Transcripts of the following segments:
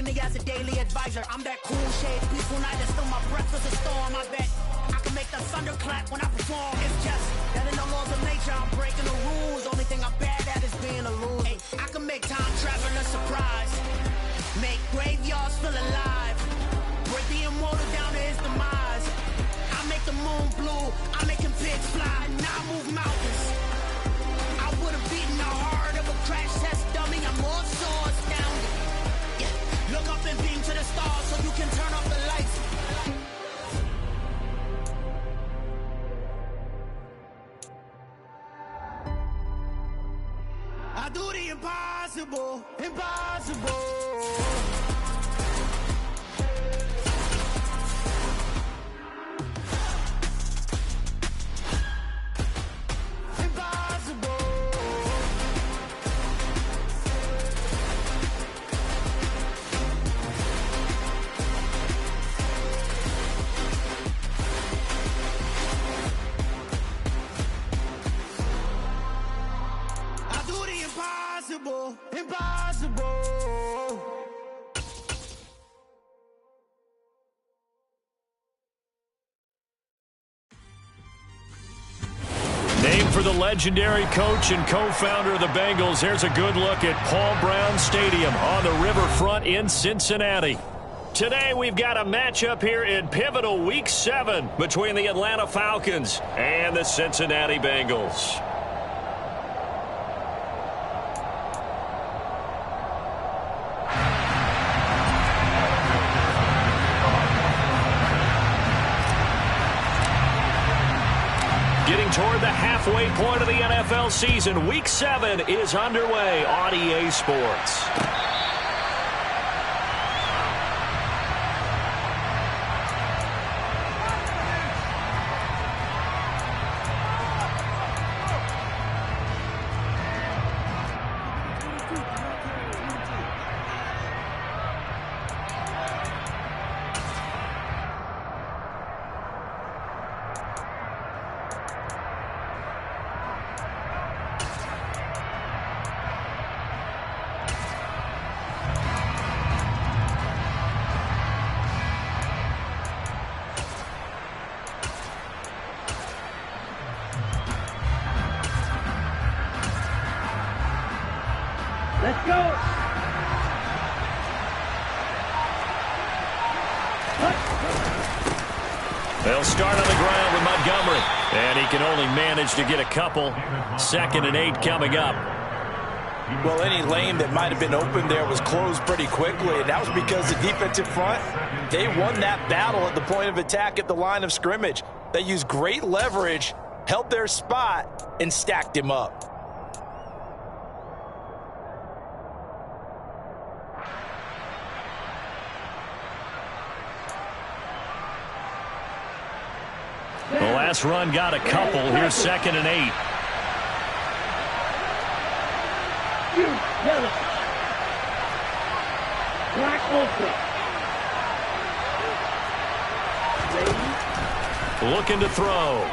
me as a daily advisor. I'm that cool shade, peaceful night, and still my breath is a storm. I bet I can make the thunder clap when I perform. It's just that in the laws of nature, I'm breaking the rules. Only thing I'm bad at is being a loser. Hey, I can make time travel a surprise, make graveyards feel alive, break the immortal down to his demise. I make the moon blue, I make him pigs fly, and I move mountains. I would have beaten the heart of a crash test dummy. I'm more so astounded. Yeah, look up and beam to the stars so you can turn off the lights. I do the impossible, impossible. Impossible. Named for the legendary coach and co-founder of the Bengals, here's a good look at Paul Brown Stadium on the riverfront in Cincinnati. Today we've got a matchup here in pivotal Week 7 between the Atlanta Falcons and the Cincinnati Bengals. Getting toward the halfway point of the NFL season, Week 7 is underway on EA Sports. Let's go. They'll start on the ground with Montgomery, and he can only manage to get a couple. 2nd and 8 coming up. Well, any lane that might have been open there was closed pretty quickly, and that was because the defensive front, they won that battle at the point of attack at the line of scrimmage. They used great leverage, held their spot, and stacked him up. The last run got a couple. Here's 2nd and 8. Black Ultra. Looking to throw.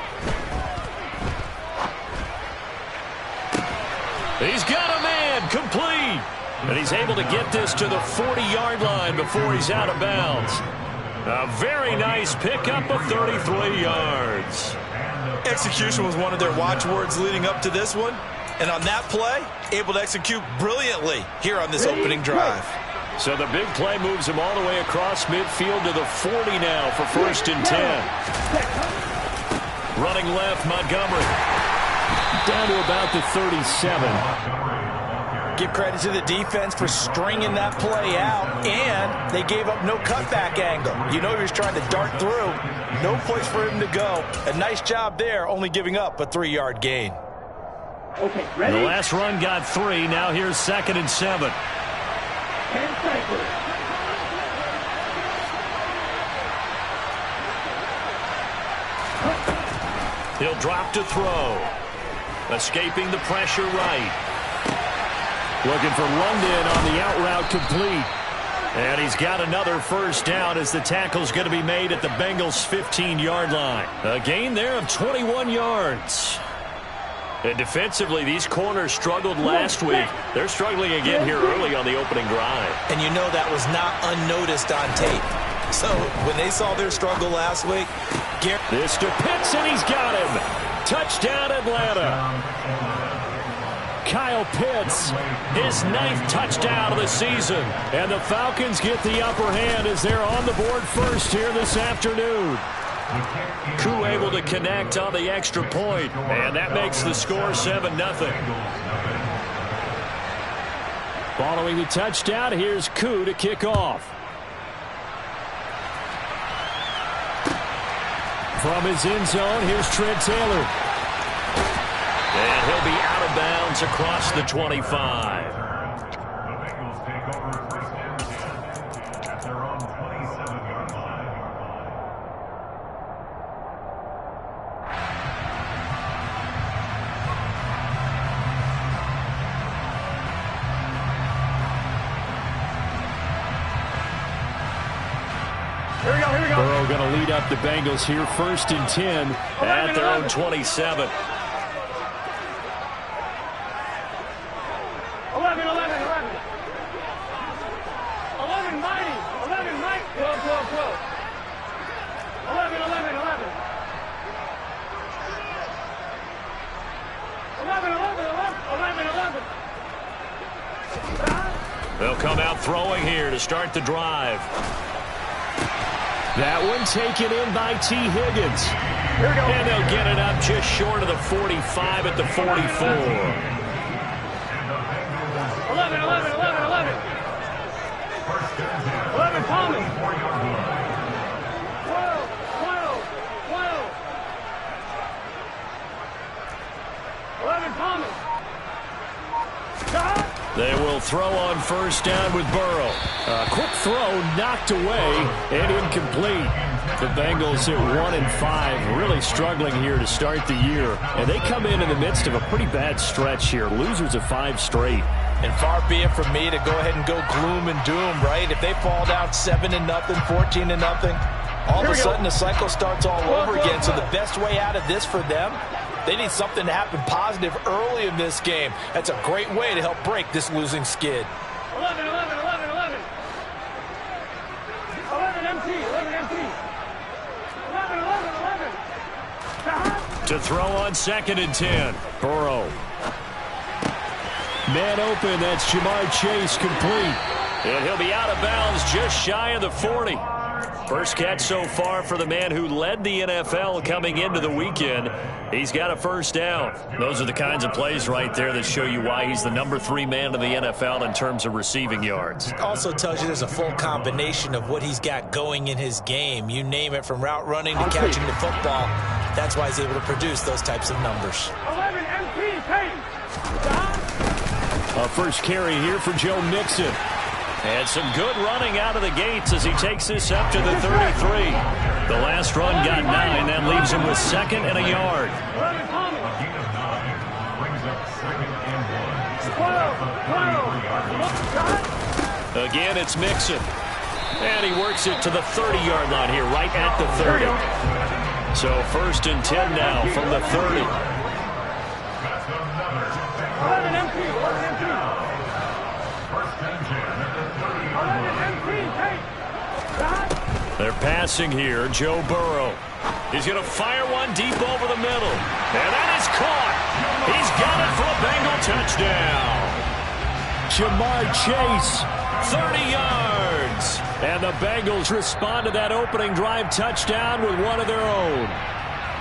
He's got a man, complete. And he's able to get this to the 40-yard line before he's out of bounds. A very nice pickup of 33 yards. Execution was one of their watchwords leading up to this one. And on that play, able to execute brilliantly here on this opening drive. So the big play moves him all the way across midfield to the 40 now for 1st and 10. Running left, Montgomery. Down to about the 37. Give credit to the defense for stringing that play out, and they gave up no cutback angle. You know he was trying to dart through. No place for him to go. A nice job there, only giving up a 3-yard gain. Okay, ready? The last run got 3. Now here's 2nd and 7. 10 seconds. He'll drop to throw. Escaping the pressure right. Looking for London on the out route, complete. And he's got another 1st down as the tackle's going to be made at the Bengals' 15-yard line. A gain there of 21 yards. And defensively, these corners struggled last week. They're struggling again here early on the opening drive. And you know that was not unnoticed on tape. So when they saw their struggle last week, this to Pitts, and he's got him. Touchdown, Atlanta. Kyle Pitts, his 9th touchdown of the season. And the Falcons get the upper hand as they're on the board first here this afternoon. Koo able to connect on the extra point, and that makes the score 7-0. Following the touchdown, here's Koo to kick off. From his end zone, here's Trent Taylor. And he'll be out of bounds across the 25. Burrow going to lead up the Bengals here, 1st and 10 at their own 27. 11. They'll come out throwing here to start the drive. That one taken in by T. Higgins. And they'll get it up just short of the 45 at the 44. 11. 11, Thomas. 11, Thomas. They will throw on first down with Burrow. A quick throw knocked away and incomplete. The Bengals at 1-5, really struggling here to start the year. And they come in the midst of a pretty bad stretch here. Losers of 5 straight. And far be it from me to go ahead and go gloom and doom, right? If they fall down 7-0, 14-0, all of a sudden the cycle starts all over again. So the best way out of this for them, they need something to happen positive early in this game. That's a great way to help break this losing skid. 11 MT. 11. To throw on 2nd and 10. Burrow. Man open, that's Jamar Chase, complete. And he'll be out of bounds just shy of the 40. First catch so far for the man who led the NFL coming into the weekend. He's got a first down. Those are the kinds of plays right there that show you why he's the number 3 man in the NFL in terms of receiving yards. Also tells you there's a full combination of what he's got going in his game. You name it, from route running to catching the football. That's why he's able to produce those types of numbers. 11 MT, Payne. A first carry here for Joe Mixon. And some good running out of the gates as he takes this up to the 33. The last run got 9. That leaves him with 2nd and a yard. 11 Thomas. Again, it's Mixon. And he works it to the 30-yard line here, right at the 30. So 1st and 10 now from the 30. 11 MT. They're passing here. Joe Burrow. He's going to fire one deep over the middle. And that is caught. He's got it for a Bengal touchdown. Jamar Chase, 30 yards. And the Bengals respond to that opening drive touchdown with one of their own.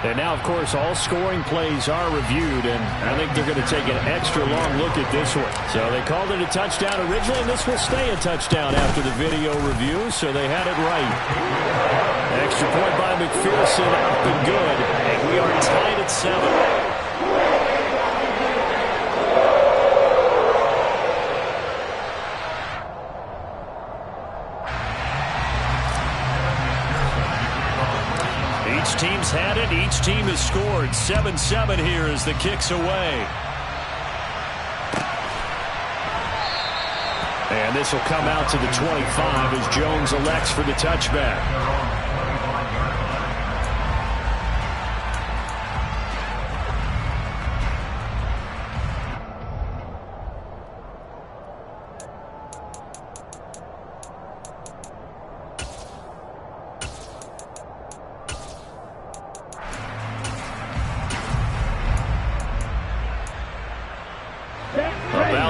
And now, of course, all scoring plays are reviewed, and I think they're going to take an extra long look at this one. So they called it a touchdown originally, and this will stay a touchdown after the video review, so they had it right. Extra point by McPherson, up and good, and we are tied at 7. Each team's had it. Each team has scored. 7-7 here as the kick's away. And this will come out to the 25 as Jones elects for the touchback.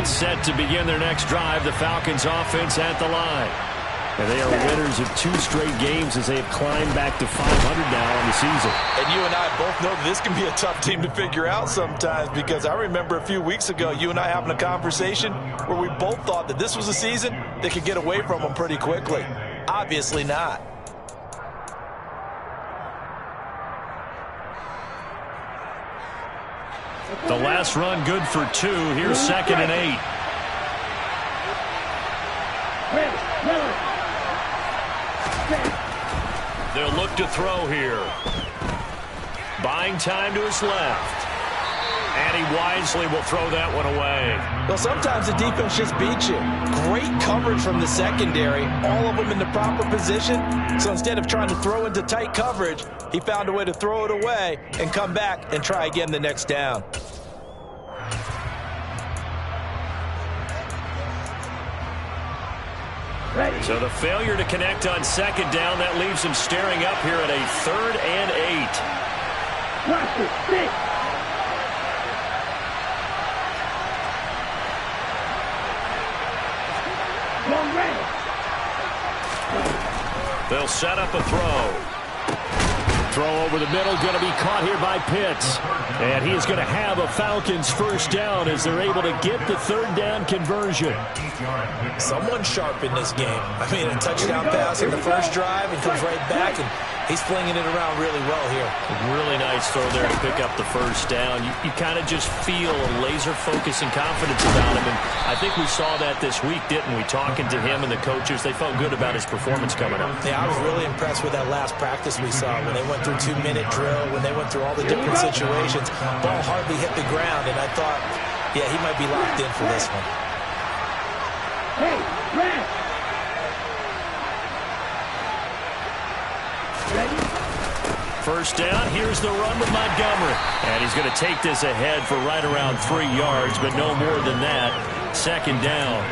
timeout set to begin their next drive. The Falcons offense at the line. And they are winners of 2 straight games as they have climbed back to 500 now on the season. And you and I both know that this can be a tough team to figure out sometimes, because I remember a few weeks ago you and I having a conversation where we both thought that this was a season that could get away from them pretty quickly. Obviously not. The last run good for 2. Here's 2nd and 8. They'll look to throw here. Buying time to his left. And he wisely will throw that one away. Well, sometimes the defense just beats you. Great coverage from the secondary. All of them in the proper position. So instead of trying to throw into tight coverage, he found a way to throw it away and come back and try again the next down. So the failure to connect on 2nd down, that leaves him staring up here at a 3rd and 8. They'll set up a throw. Throw over the middle, going to be caught here by Pitts. And he is going to have a Falcons first down as they're able to get the 3rd down conversion. Someone sharp in this game. I mean, a touchdown pass in the first drive and comes right back, and he's flinging it around really well here. Really nice throw there to pick up the first down. You kind of just feel a laser focus and confidence about him, and I think we saw that this week, didn't we? Talking to him and the coaches, they felt good about his performance coming up. Yeah, I was really impressed with that last practice we saw when they went through 2-minute drill, when they went through all the different situations. Ball hardly hit the ground, and I thought, yeah, he might be locked in for this one. Hey, Red! First down, here's the run with Montgomery. And he's going to take this ahead for right around 3 yards, but no more than that. 2nd down.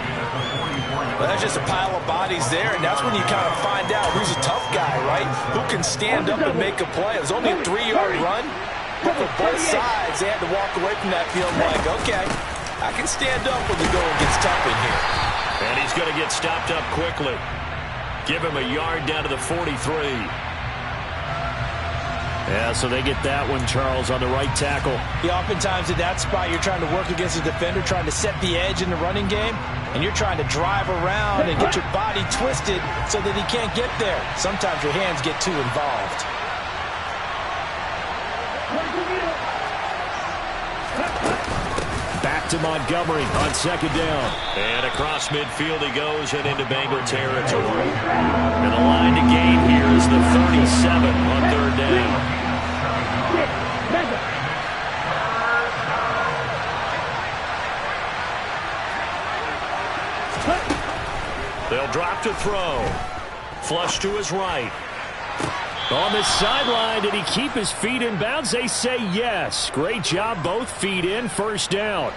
Well, that's just a pile of bodies there, and that's when you kind of find out who's a tough guy, right? Who can stand up and make a play. It was only a 3-yard run, but for both sides, they had to walk away from that field like, okay, I can stand up when the going gets tough in here. And he's going to get stopped up quickly. Give him a yard down to the 43. Yeah, so they get that one, Charles, on the right tackle. Yeah, oftentimes at that spot, you're trying to work against a defender, trying to set the edge in the running game, and you're trying to drive around and get your body twisted so that he can't get there. Sometimes your hands get too involved. Back to Montgomery on 2nd down. And across midfield he goes and into Bengal territory. And the line to gain here is the 37 on 3rd down. They'll drop to throw. Flush to his right. On the sideline, did he keep his feet in bounds? They say yes. Great job, both feet in, first down.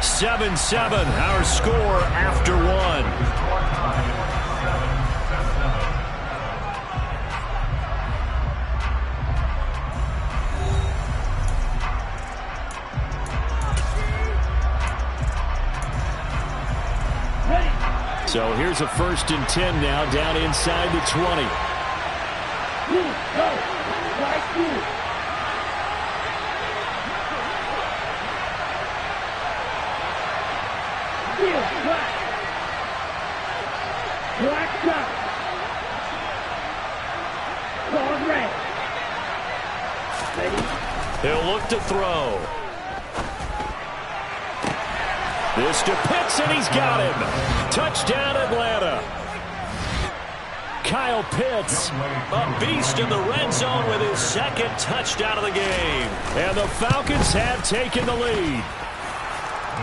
7-7, our score after 1. So here's a 1st and 10 now, down inside the 20. He'll look to throw. This to Pitts, and he's got him. Touchdown, Atlanta. Kyle Pitts, a beast in the red zone with his 2nd touchdown of the game. And the Falcons have taken the lead.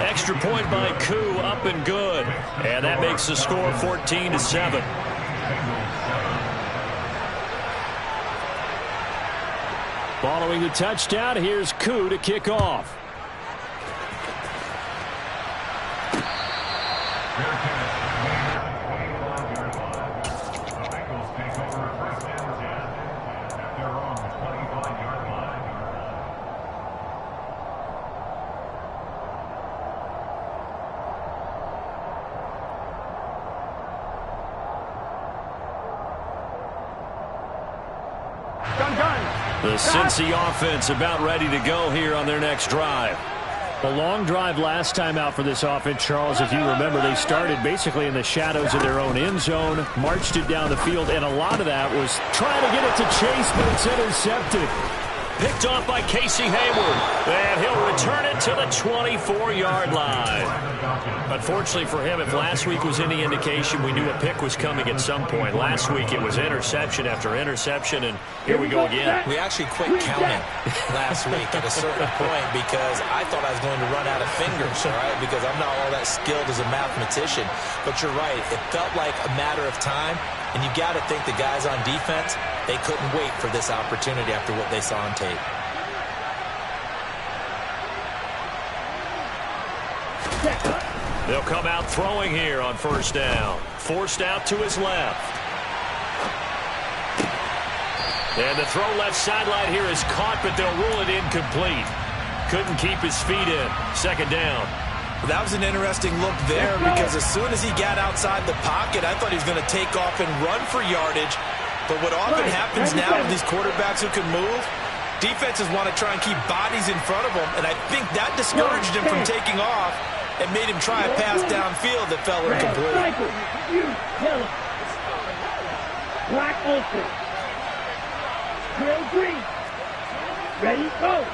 Extra point by Koo, up and good. And that makes the score 14-7. Following the touchdown, here's Koo to kick off. The Cincy offense about ready to go here on their next drive. A long drive last time out for this offense, Charles. If you remember, they started basically in the shadows of their own end zone, marched it down the field, and a lot of that was trying to get it to Chase, but it's intercepted. Picked off by Casey Hayward, and he'll return it to the 24-yard line. Unfortunately for him, if last week was any indication, we knew a pick was coming at some point. Last week it was interception after interception, and here we go again. We actually quit counting last week at a certain point because I thought I was going to run out of fingers, all right, because I'm not all that skilled as a mathematician. But you're right, it felt like a matter of time, and you got to think the guys on defense, they couldn't wait for this opportunity after what they saw on tape. They'll come out throwing here on first down. Forced out to his left. And the throw left sideline here is caught, but they'll rule it incomplete. Couldn't keep his feet in. Second down. That was an interesting look there because as soon as he got outside the pocket, I thought he was going to take off and run for yardage. But what often happens now with these quarterbacks who can move, defenses want to try and keep bodies in front of them, and I think that discouraged him from taking off and made him try a pass downfield that fell incomplete. Black open. Drill green. Ready, go.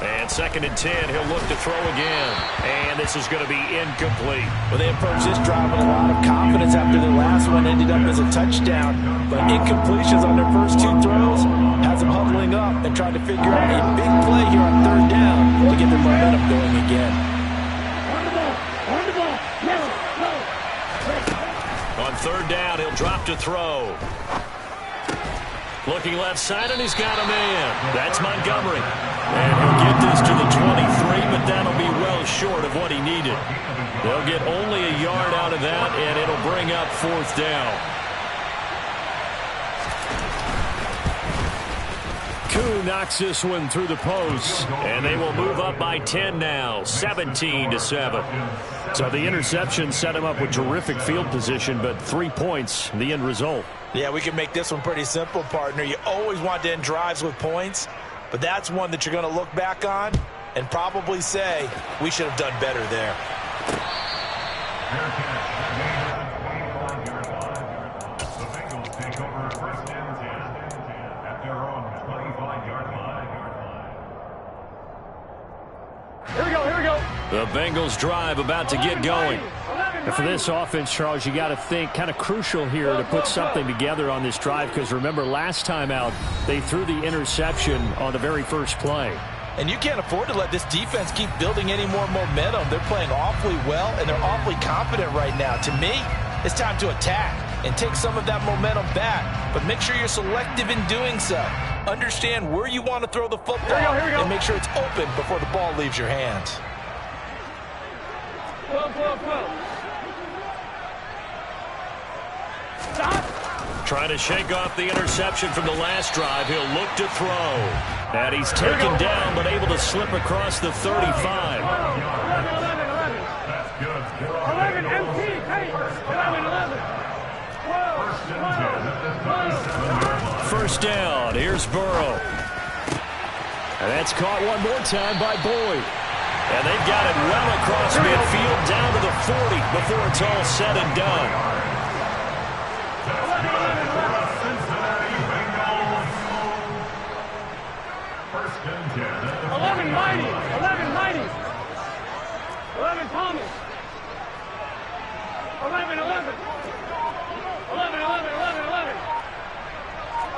And second and 10, he'll look to throw again. And this is going to be incomplete. Well, they approached this drive with a lot of confidence after their last one ended up as a touchdown. But incompletions on their first two throws has them huddling up and trying to figure out a big play here on third down to get their momentum going again. On the ball. On the ball. On third down, he'll drop to throw. Looking left side, and he's got a man. That's Montgomery. And he'll get this to the 23, but that'll be well short of what he needed. They'll get only a yard out of that, and it'll bring up fourth down. Koo knocks this one through the post, and they will move up by 10 now, 17-7. So the interception set him up with terrific field position, but 3 points, the end result. Yeah, we can make this one pretty simple, partner. You always want to end drives with points, but that's one that you're going to look back on and probably say, we should have done better there. Here we go. The Bengals drive about to get going. And for this offense, Charles, you got to think kind of crucial here to put something together on this drive because remember last time out they threw the interception on the very first play. And you can't afford to let this defense keep building any more momentum. They're playing awfully well and they're awfully confident right now. To me, it's time to attack and take some of that momentum back, but make sure you're selective in doing so. Understand where you want to throw the football and make sure it's open before the ball leaves your hands. Trying to shake off the interception from the last drive. He'll look to throw. And he's taken down but able to slip across the 35. 11 MT. Hey, 11. First down. Here's Burrow. And that's caught one more time by Boyd. And they've got it well across midfield down to the 40 before it's all said and done. Thomas. 11.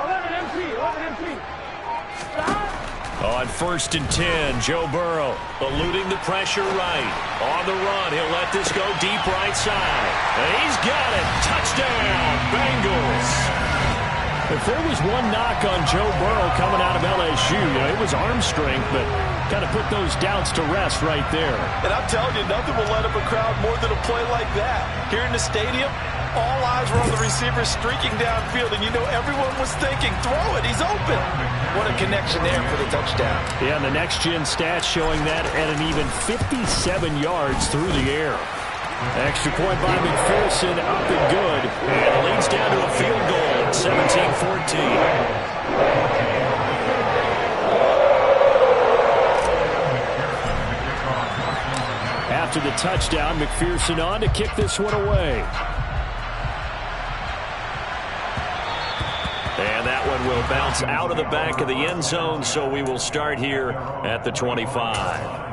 11 MT. On first and 10, Joe Burrow eluding the pressure right. On the run, he'll let this go deep right side. And he's got it. Touchdown, Bengals. If there was one knock on Joe Burrow coming out of LSU, it was arm strength, but kind of put those doubts to rest right there. And I'm telling you, nothing will light up a crowd more than a play like that. Here in the stadium, all eyes were on the receiver streaking downfield, and you know everyone was thinking, throw it, he's open. What a connection there for the touchdown. Yeah, and the next-gen stats showing that at an even 57 yards through the air. Extra point by McPherson, up and good. And it leads down to a field goal at 17-14. After the touchdown, McPherson on to kick this one away. And that one will bounce out of the back of the end zone, so we will start here at the 25.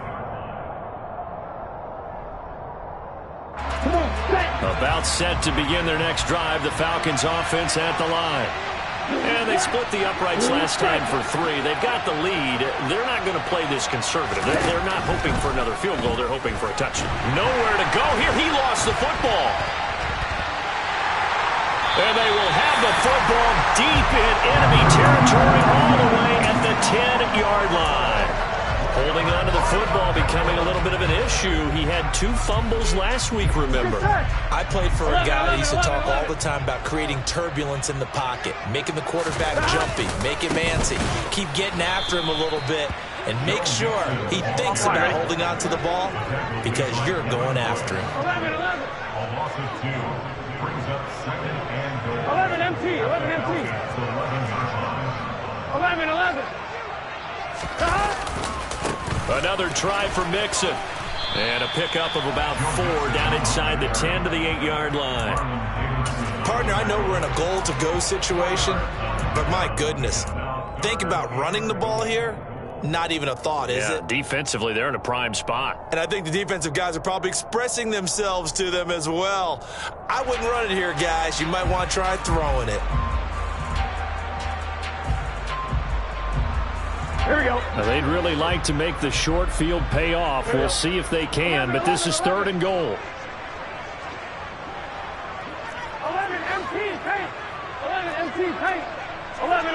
About set to begin their next drive, the Falcons offense at the line. And they split the uprights last time for 3. They've got the lead. They're not going to play this conservative. They're not hoping for another field goal. They're hoping for a touchdown. Nowhere to go here. He lost the football. And they will have the football deep in enemy territory all the way at the 10-yard line. Holding on to the football becoming a little bit of an issue. He had 2 fumbles last week, remember. I played for a guy that used to talk all the time about creating turbulence in the pocket, making the quarterback jumpy, make him antsy, keep getting after him a little bit, and make sure he thinks about holding on to the ball because you're going after him. 11 MT, 11 MT. 11. Another try for Mixon. And a pickup of about 4 down inside the 10 to the 8-yard line. Partner, I know we're in a goal-to-go situation, but my goodness, think about running the ball here. Not even a thought, is it? Defensively, they're in a prime spot. And I think the defensive guys are probably expressing themselves to them as well. I wouldn't run it here, guys. You might want to try throwing it. Here we go. Now, they'd really like to make the short field pay off. We'll see if they can, but this is 3rd and goal. 11 MT paint. 11 MT paint. 11.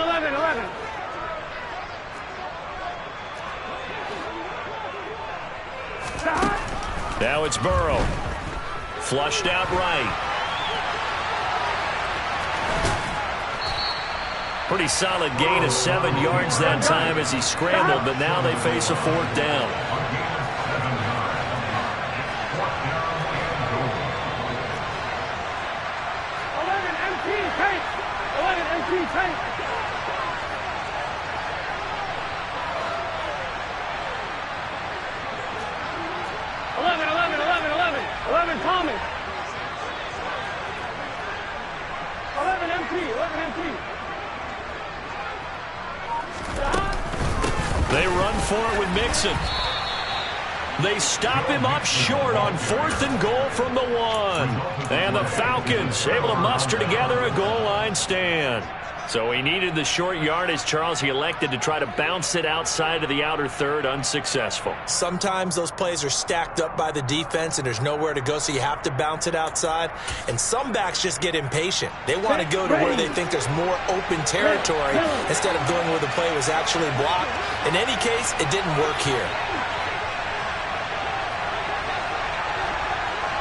Now it's Burrow. Flushed out right. Pretty solid gain of 7 yards that time as he scrambled, but now they face a 4th down. Thomas. 11 MT. They run for it with Mixon. They stop him up short on 4th and goal from the 1. And the Falcons able to muster together a goal line stand. So he needed the short yardage, Charles. He elected to try to bounce it outside of the outer third, unsuccessful. Sometimes those plays are stacked up by the defense and there's nowhere to go, so you have to bounce it outside. And some backs just get impatient. They want to go to where they think there's more open territory instead of going where the play was actually blocked. In any case, it didn't work here.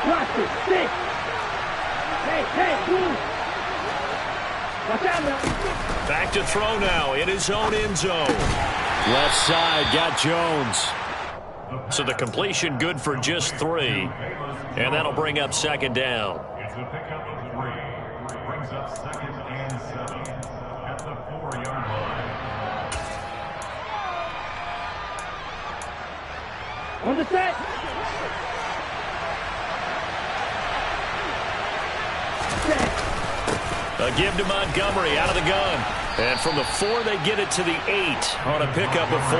Watch it, stick. Hey, move. Watch out now. Back to throw now in his own end zone. Left side, got Jones. So the completion good for just 3. And that'll bring up 2nd down. It's a pickup of 3. Brings up 2nd and 7 at the 4-yard line. On the set. A give to Montgomery out of the gun. And from the 4, they get it to the 8 on a pickup of 4.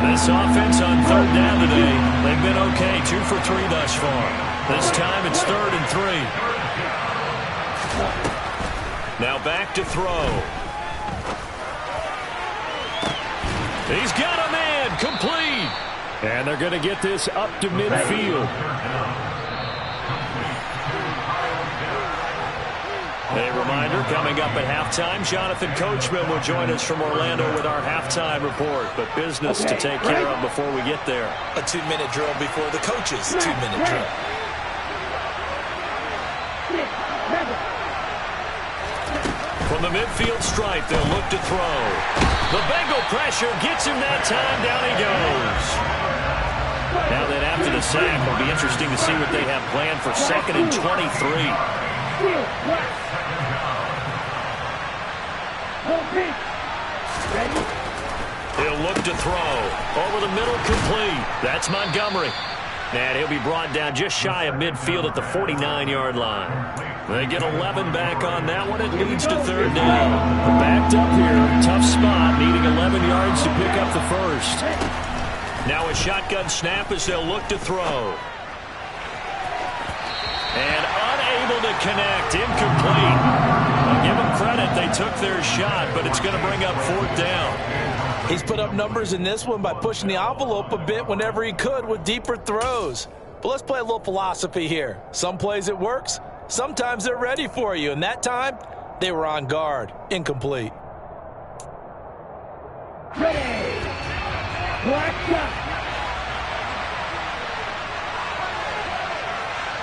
This offense on 3rd down today, they've been okay, 2 for 3 thus far. This time it's 3rd and 3. Now back to throw. He's got a man, complete. And they're going to get this up to midfield. A reminder, coming up at halftime, Jonathan Coachman will join us from Orlando with our halftime report. But business to take care of before we get there. A 2-minute drill before the coach's 2-minute drill. From the midfield stripe, they'll look to throw. The Bengal pressure gets him that time. Down he goes. Now then, after the sack, it'll be interesting to see what they have planned for 2nd and 23. He'll look to throw. Over the middle, complete. That's Montgomery. And he'll be brought down just shy of midfield at the 49-yard line. They get 11 back on that one. It leads to 3rd down. Backed up here. Tough spot, needing 11 yards to pick up the first. Now a shotgun snap as they'll look to throw. And unable to connect. Incomplete. I'll give them credit. They took their shot, but it's going to bring up 4th down. He's put up numbers in this one by pushing the envelope a bit whenever he could with deeper throws. But let's play a little philosophy here. Some plays it works. Sometimes they're ready for you. And that time, they were on guard. Incomplete. Ready. Black up.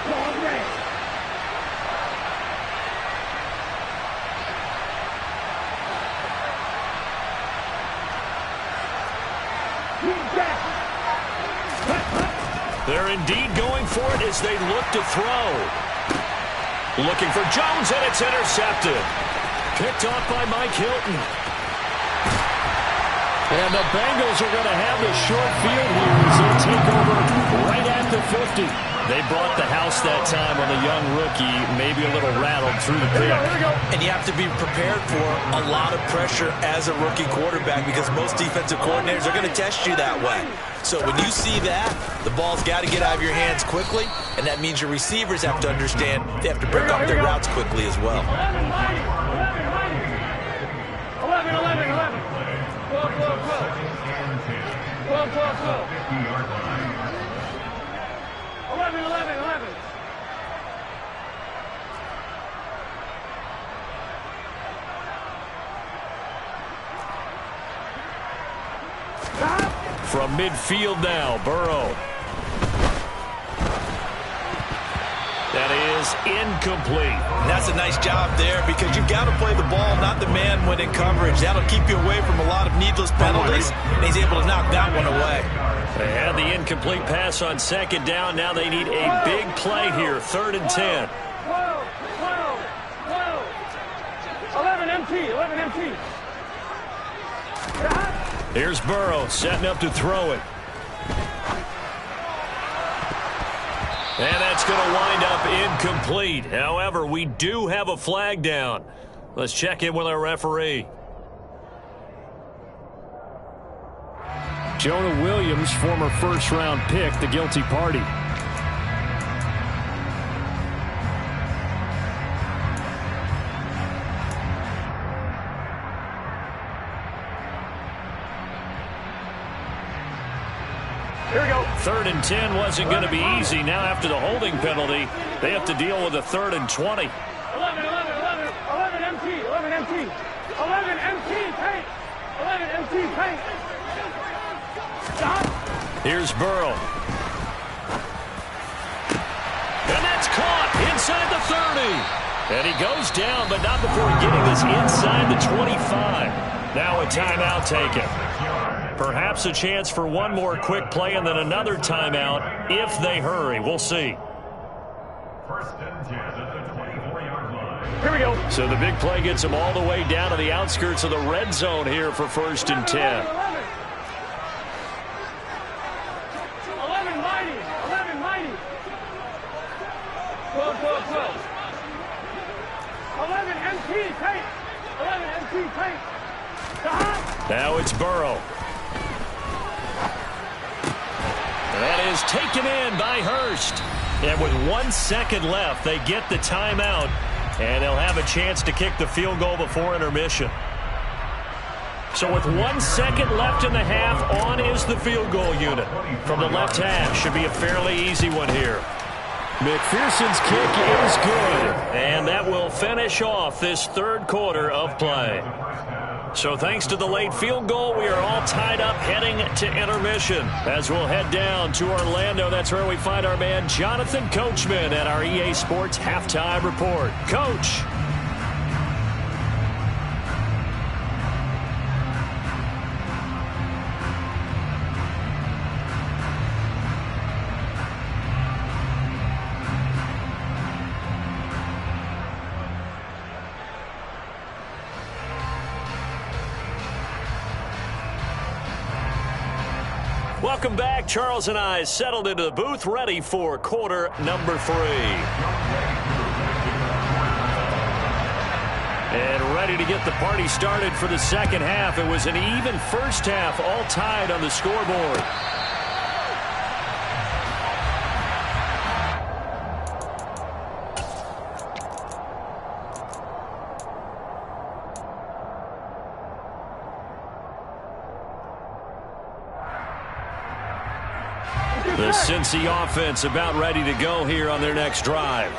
Ball ready. They're indeed going for it as they look to throw. Looking for Jones, and it's intercepted. Picked off by Mike Hilton. And the Bengals are going to have the short field here as they'll take over right at the 50. They brought the house that time on the young rookie, maybe a little rattled through the pick. And you have to be prepared for a lot of pressure as a rookie quarterback because most defensive coordinators are going to test you that way. So when you see that, the ball's got to get out of your hands quickly, and that means your receivers have to understand they have to break up their routes quickly as well. 11. From midfield now, Burrow. That is incomplete. And that's a nice job there because you've got to play the ball, not the man when in coverage. That'll keep you away from a lot of needless penalties, and he's able to knock that one away. They had the incomplete pass on 2nd down. Now they need a big play here, 3rd and 10. 11 MT. Here's Burrow setting up to throw it. And that's going to wind up incomplete. However, we do have a flag down. Let's check in with our referee. Jonah Williams, former first-round pick, the guilty party. Here we go. 3rd and 10 wasn't going to be easy. Now after the holding penalty, they have to deal with a 3rd and 20. 11 MT. 11 MT paint. 11 MT paint. Stop. Here's Burrow. And that's caught inside the 30. And he goes down, but not before getting this inside the 25. Now a timeout taken. Perhaps a chance for one more quick play and then another timeout if they hurry. We'll see. 1st and 10 at the 24-yard line. Here we go. So the big play gets them all the way down to the outskirts of the red zone here for 1st and 10. 11 mighty. 12. 11 MT paint. 11 MT paint. Stop. Now it's Burrow. That is taken in by Hurst. And with 1 second left, they get the timeout, and they'll have a chance to kick the field goal before intermission. So with 1 second left in the half, on is the field goal unit. From the left half, should be a fairly easy one here. McPherson's kick is good, and that will finish off this 3rd quarter of play. So thanks to the late field goal, we are all tied up heading to intermission. As we'll head down to Orlando, that's where we find our man Jonathan Coachman at our EA Sports Halftime Report. Coach. Welcome back. Charles and I settled into the booth, ready for quarter number 3. And ready to get the party started for the second half. It was an even first half, all tied on the scoreboard. The Cincy offense about ready to go here on their next drive.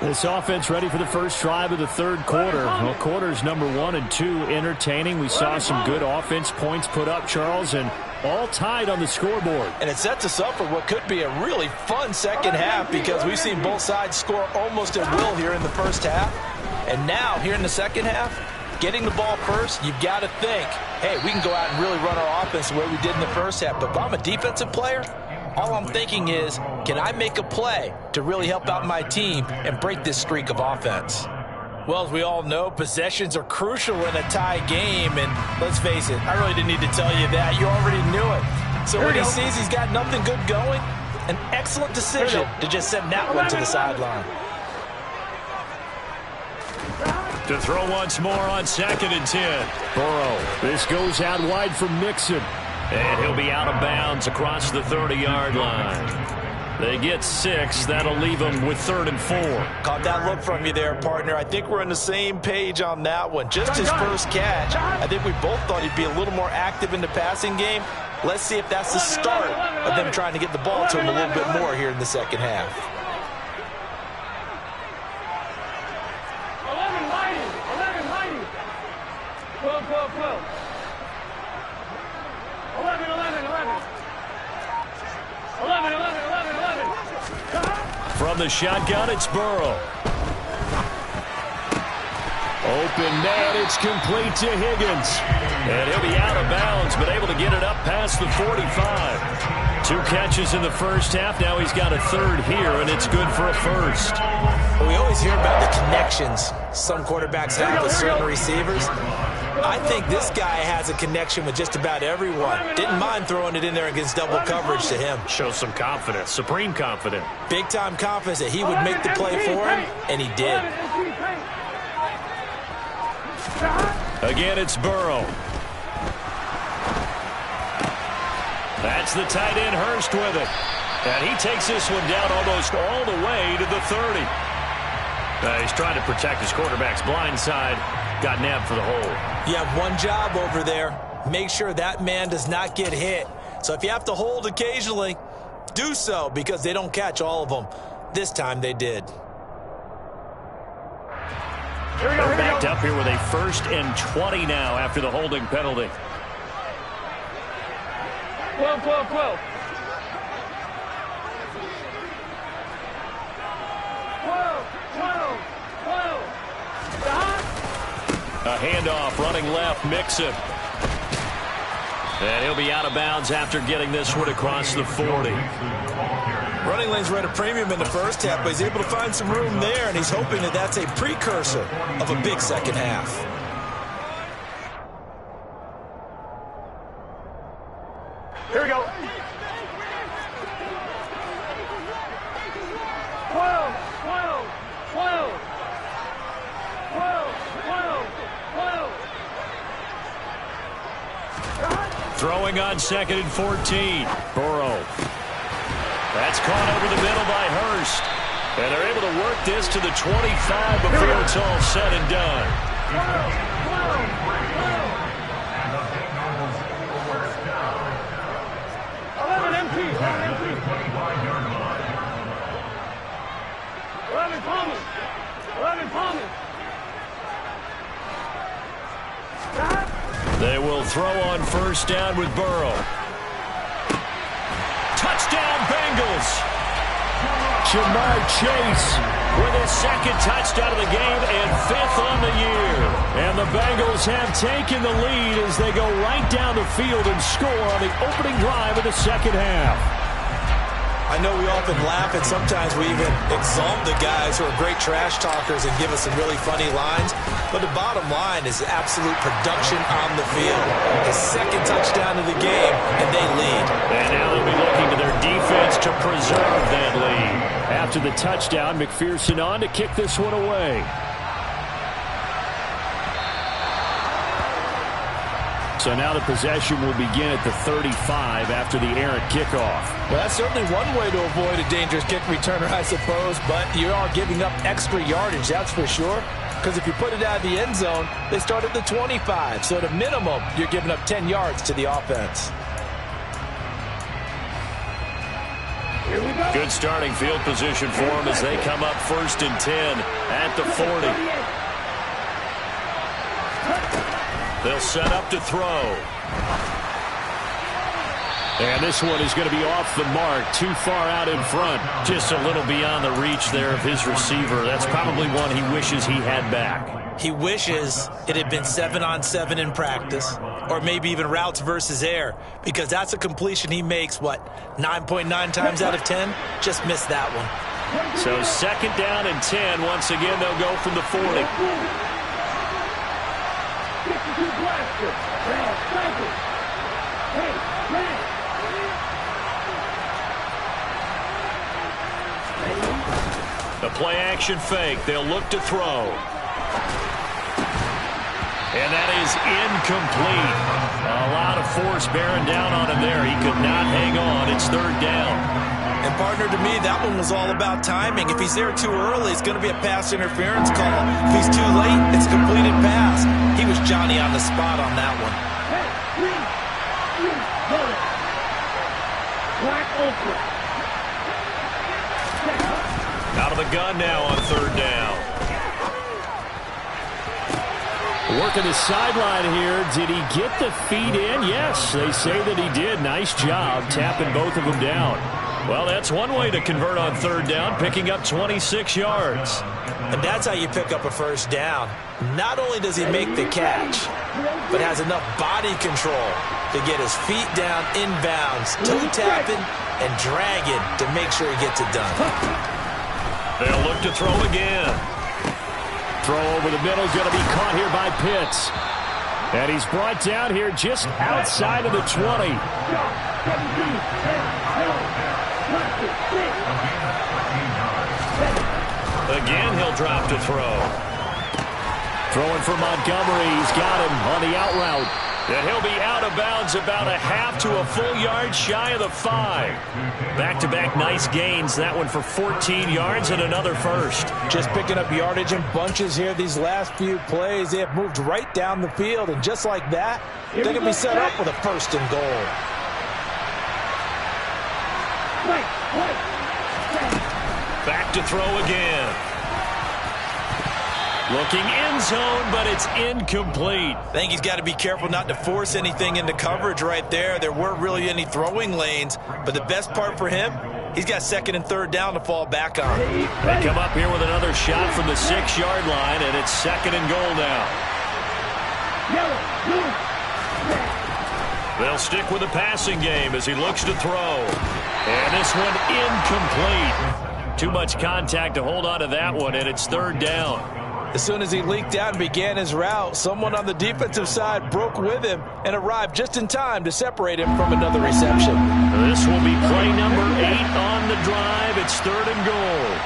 This offense ready for the first drive of the third quarter. Well, quarters number 1 and 2 entertaining. We saw some good offense points put up, Charles, and all tied on the scoreboard. And it sets us up for what could be a really fun second half because we've seen both sides score almost at will here in the first half. And now, here in the second half, getting the ball first, you've got to think, hey, we can go out and really run our offense the way we did in the first half. But if I'm a defensive player, all I'm thinking is, can I make a play to really help out my team and break this streak of offense? Well, as we all know, possessions are crucial in a tie game. And let's face it, I really didn't need to tell you that. You already knew it. So when he sees he's got nothing good going, an excellent decision to just send that one to the sideline. To throw once more on 2nd and 10. Burrow. This goes out wide for Mixon. And he'll be out of bounds across the 30-yard line. They get 6. That'll leave them with 3rd and 4. Caught that look from you there, partner. I think we're on the same page on that one. Just his first catch. I think we both thought he'd be a little more active in the passing game. Let's see if that's the start of them trying to get the ball to him a little bit more here in the second half. 11 lighting. 12, 12, 12. 11, 11, 11. 11, 11, 11, 11. From the shotgun, it's Burrow. Open man, it's complete to Higgins. And he'll be out of bounds, but able to get it up past the 45. 2 catches in the first half. Now he's got a 3rd here, and it's good for a 1st. We always hear about the connections some quarterbacks have with certain receivers. I think this guy has a connection with just about everyone. Didn't mind throwing it in there against double coverage to him. Shows some confidence, supreme confidence. Big-time confidence that he would make the play for him, and he did. Again, it's Burrow. That's the tight end, Hurst, with it. And he takes this one down almost all the way to the 30. He's trying to protect his quarterback's blind side. Got nabbed for the hole. You have one job over there. Make sure that man does not get hit. So if you have to hold occasionally, do so because they don't catch all of them. This time they did. They're backed up here with a 1st and 20 now after the holding penalty. 12, 12, 12. 12, 12, 12. A handoff, running left, Mixon. And he'll be out of bounds after getting this one across the 40. Running lanes were at a premium in the first half, but he's able to find some room there, and he's hoping that that's a precursor of a big second half. Here we go. 12, 12, 12. 12, 12, 12. Throwing on 2nd and 14. Burrow. That's caught over the middle by Hurst. And they're able to work this to the 25 before it's all said and done. 11 MP. 11 Thomas. 11 Thomas. They will throw on 1st down with Burrow. Touchdown, Bengals. Ja'Marr Chase with his 2nd touchdown of the game and 5th on the year. And the Bengals have taken the lead as they go right down the field and score on the opening drive of the second half. I know we often laugh, and sometimes we even exalt the guys who are great trash talkers and give us some really funny lines. But the bottom line is absolute production on the field. His 2nd touchdown of the game, and and they lead. And now they'll be looking to their defense to preserve that lead. After the touchdown, McPherson on to kick this one away. So now the possession will begin at the 35 after the errant kickoff. Well, that's certainly one way to avoid a dangerous kick returner, I suppose, but you are giving up extra yardage, that's for sure. Because if you put it out of the end zone, they start at the 25. So at a minimum, you're giving up 10 yards to the offense. Good starting field position for them as they come up 1st and 10 at the 40. They'll set up to throw. And this one is going to be off the mark, too far out in front. Just a little beyond the reach there of his receiver. That's probably one he wishes he had back. He wishes it had been 7-on-7 in practice, or maybe even routes versus air, because that's a completion he makes, 9.9 times out of 10? Just missed that one. So 2nd down and 10. Once again, they'll go from the 40. The play-action fake. They'll look to throw. And that is incomplete. A lot of force bearing down on him there. He could not hang on. It's 3rd down. And, partner, to me, that one was all about timing. If he's there too early, it's going to be a pass interference call. If he's too late, it's a completed pass. He was Johnny on the spot on that one. Out of the gun now on 3rd down. Working the sideline here. Did he get the feet in? Yes, they say that he did. Nice job tapping both of them down. Well, that's one way to convert on 3rd down, picking up 26 yards. And that's how you pick up a 1st down. Not only does he make the catch, but has enough body control to get his feet down inbounds, toe tapping and dragging to make sure he gets it done. They'll look to throw again. Throw over the middle is going to be caught here by Pitts. And he's brought down here just outside of the 20. Again, he'll drop to throw. Throwing for Montgomery. He's got him on the out route. And he'll be out of bounds about a half to a full yard shy of the 5. Back-to-back nice gains. That one for 14 yards and another first. Just picking up yardage in bunches here these last few plays. They have moved right down the field, and just like that, they're going to be set up with a 1st and goal. Back to throw again. Looking end zone, but it's incomplete. I think he's got to be careful not to force anything into coverage right there. There weren't really any throwing lanes, but the best part for him, he's got 2nd and 3rd down to fall back on. They come up here with another shot from the 6-yard line, and it's 2nd and goal now. They'll stick with the passing game as he looks to throw. And this one incomplete. Too much contact to hold on to that one, and it's 3rd down. As soon as he leaked out and began his route, someone on the defensive side broke with him and arrived just in time to separate him from another reception. This will be play number 8 on the drive. It's 3rd and goal.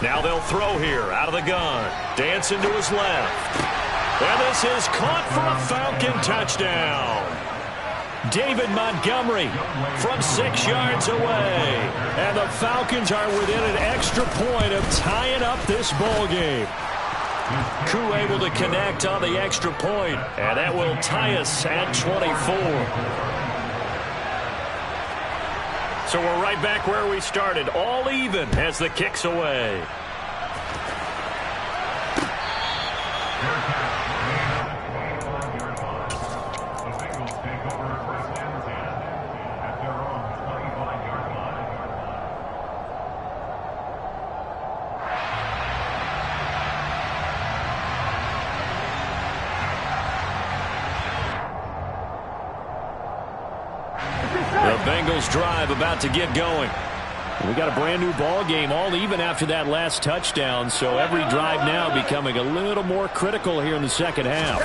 Now they'll throw here out of the gun. Dancing to his left. And this is caught for a Falcon touchdown. David Montgomery from 6 yards away. And the Falcons are within an extra point of tying up this ball game. Koo able to connect on the extra point, and that will tie us at 24. So we're right back where we started, all even as the kick's away. Bengals drive about to get going. We got a brand new ball game, all even after that last touchdown, so every drive now becoming a little more critical here in the second half.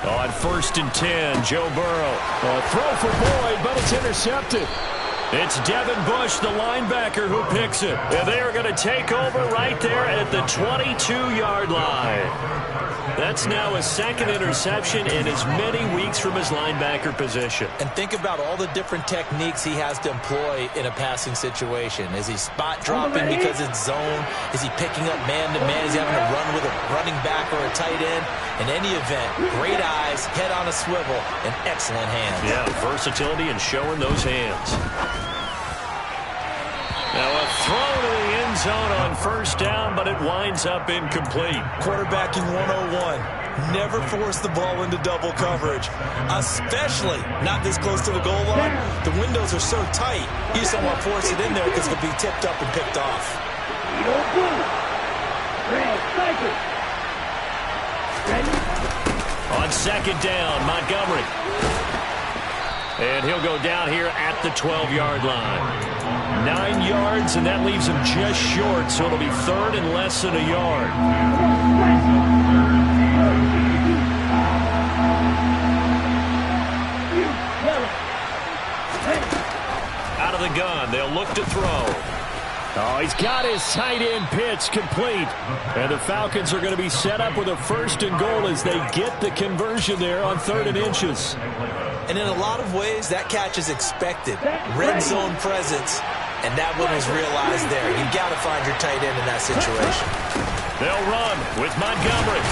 On 1st and 10, Joe Burrow. A throw for Boyd, but it's intercepted. It's Devin Bush, the linebacker, who picks it. And they are going to take over right there at the 22-yard line. That's now a second interception in as many weeks from his linebacker position. And think about all the different techniques he has to employ in a passing situation. Is he spot dropping because it's zone? Is he picking up man-to-man? Is he having to run with a running back or a tight end? In any event, great eyes, head on a swivel, and excellent hands. Yeah, versatility and showing those hands. Now a throw to the end zone on 1st down, but it winds up incomplete. Quarterbacking 101. Never force the ball into double coverage, especially not this close to the goal line. The windows are so tight, you just don't want to force it in there because it'll be tipped up and picked off. On 2nd down, Montgomery. And he'll go down here at the 12-yard line. 9 yards, and that leaves him just short, so it'll be 3rd and less than a yard. Out of the gun, they'll look to throw. Oh, he's got his tight end pitch complete. And the Falcons are going to be set up with a 1st and goal as they get the conversion there on 3rd and inches. And in a lot of ways, that catch is expected. Red zone presence, and that one was realized there. You've got to find your tight end in that situation. They'll run with Montgomery.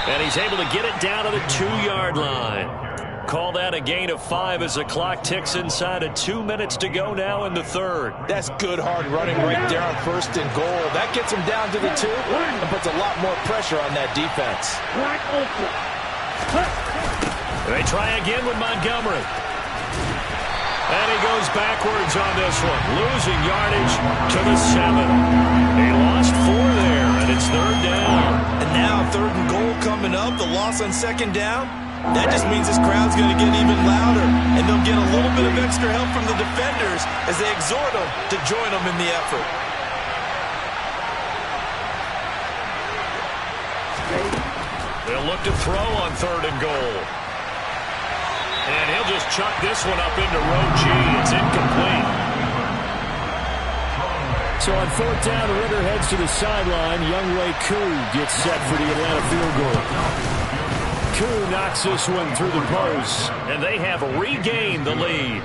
And he's able to get it down to the 2-yard line. Call that a gain of 5 as the clock ticks inside of 2 minutes to go now in the 3rd. That's good hard running right there on 1st and goal. That gets him down to the 2 and puts a lot more pressure on that defense. They try again with Montgomery. And he goes backwards on this one, losing yardage to the 7. He lost 4 there, and it's 3rd down. And now 3rd and goal coming up, the loss on 2nd down. That just means this crowd's going to get even louder, and they'll get a little bit of extra help from the defenders as they exhort them to join them in the effort. They'll look to throw on 3rd and goal. And he'll just chuck this one up into row G. It's incomplete. So on 4th down, the River heads to the sideline. Younghoe Koo gets set for the Atlanta field goal. Koo knocks this one through the post. And they have regained the lead.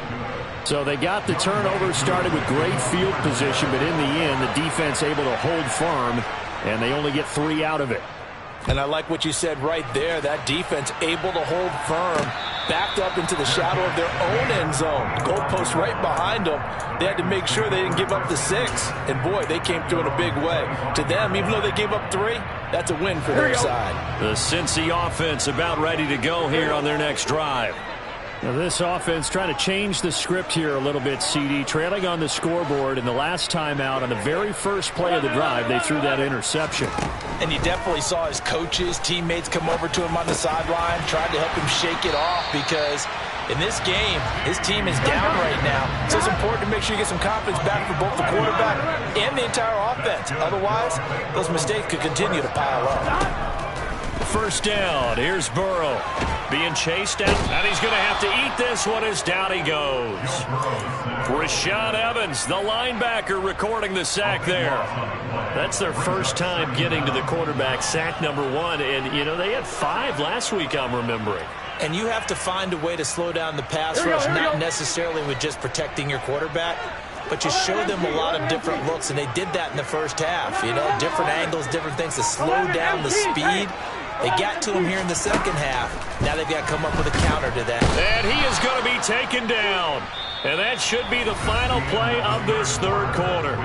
So they got the turnover started with great field position, but in the end, the defense able to hold firm, and they only get 3 out of it. And I like what you said right there. That defense able to hold firm, backed up into the shadow of their own end zone. Goalpost right behind them. They had to make sure they didn't give up the 6. And, boy, they came through in a big way. To them, even though they gave up 3, that's a win for their side. The Cincy offense about ready to go here on their next drive. Now this offense trying to change the script here a little bit, CD. Trailing on the scoreboard, and the last time out on the very first play of the drive, they threw that interception. And you definitely saw his coaches, teammates come over to him on the sideline, tried to help him shake it off because in this game, his team is down right now. So it's important to make sure you get some confidence back for both the quarterback and the entire offense. Otherwise, those mistakes could continue to pile up. 1st down. Here's Burrow being chased out, and he's going to have to eat this one as down he goes. Rashaan Evans, the linebacker, recording the sack there. That's their first time getting to the quarterback, sack number 1. And, you know, they had 5 last week, I'm remembering. And you have to find a way to slow down the pass rush, not necessarily with just protecting your quarterback, but you show them a lot of different looks, and they did that in the first half. You know, different angles, different things to slow down the speed. They got to him here in the second half. Now they've got to come up with a counter to that. And he is going to be taken down. And that should be the final play of this 3rd quarter.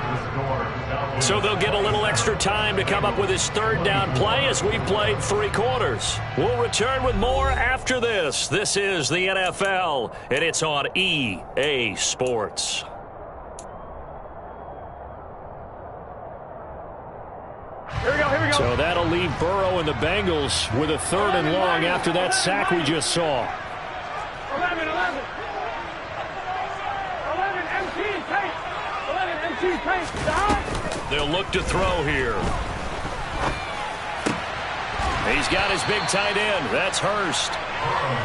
So they'll get a little extra time to come up with his 3rd down play as we've played 3 quarters. We'll return with more after this. This is the NFL, and it's on EA Sports. Here we go. So that'll leave Burrow and the Bengals with a 3rd and long after that sack we just saw. 11. MT, paint. Stop. They'll look to throw here. He's got his big tight end. That's Hurst.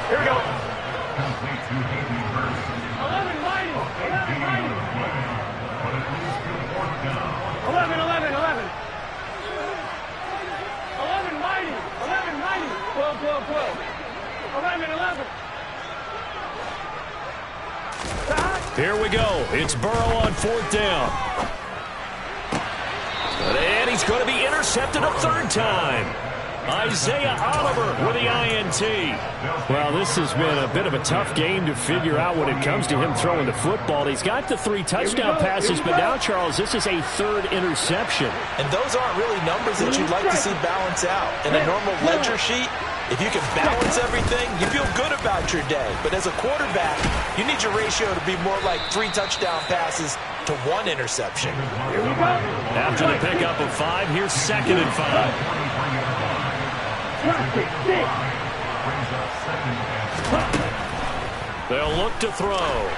Here we go. 11 mighty. 11 mighty. 11, 11, 11. 11 mighty. 11 mighty. 12, 12, 12. 11, 11. Here we go. It's Burrow on 4th down. And he's going to be intercepted a 3rd time. Isaiah Oliver with the INT. Well, this has been a bit of a tough game to figure out when it comes to him throwing the football. He's got the 3 touchdown passes, but now, Charles, this is a 3rd interception. And those aren't really numbers that you'd like to see balance out. In a normal ledger sheet, if you can balance everything, you feel good about your day. But as a quarterback, you need your ratio to be more like 3 touchdown passes to 1 interception. After the pickup of 5, here's 2nd and 5. They'll look to throw.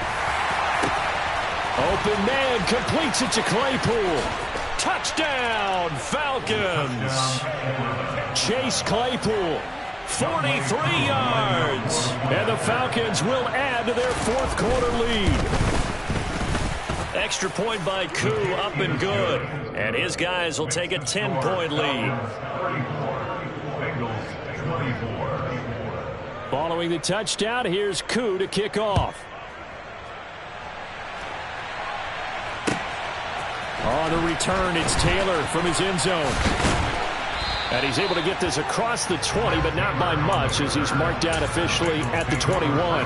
Open man completes it to Claypool. Touchdown, Falcons. Chase Claypool, 43 yards. and the Falcons will add to their 4th quarter lead. Extra point by Koo, up and good. And his guys will take a 10-point lead. Following the touchdown, here's Koo to kick off. On the return, it's Taylor from his end zone. And he's able to get this across the 20, but not by much, as he's marked down officially at the 21.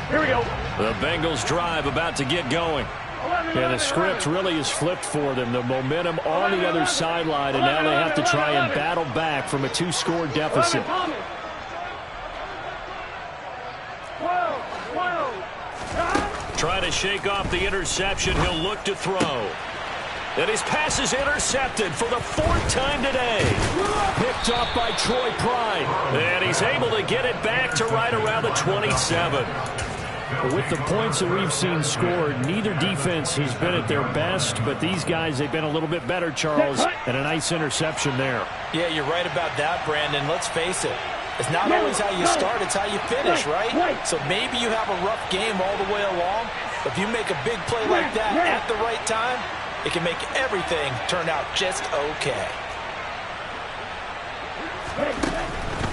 Here we go. The Bengals drive about to get going. And the script really is flipped for them. The momentum on the other sideline, and now they have to try and battle back from a 2-score deficit. 12, 12. Try to shake off the interception. He'll look to throw. And his pass is intercepted for the 4th time today. Picked off by Troy Pride. And he's able to get it back to right around the 27. With the points that we've seen scored, neither defense has been at their best, but these guys, they've been a little bit better, Charles, and a nice interception there. Yeah, you're right about that, Brandon. Let's face it. It's not always how you start, it's how you finish, right? So maybe you have a rough game all the way along, but if you make a big play like that at the right time, it can make everything turn out just okay.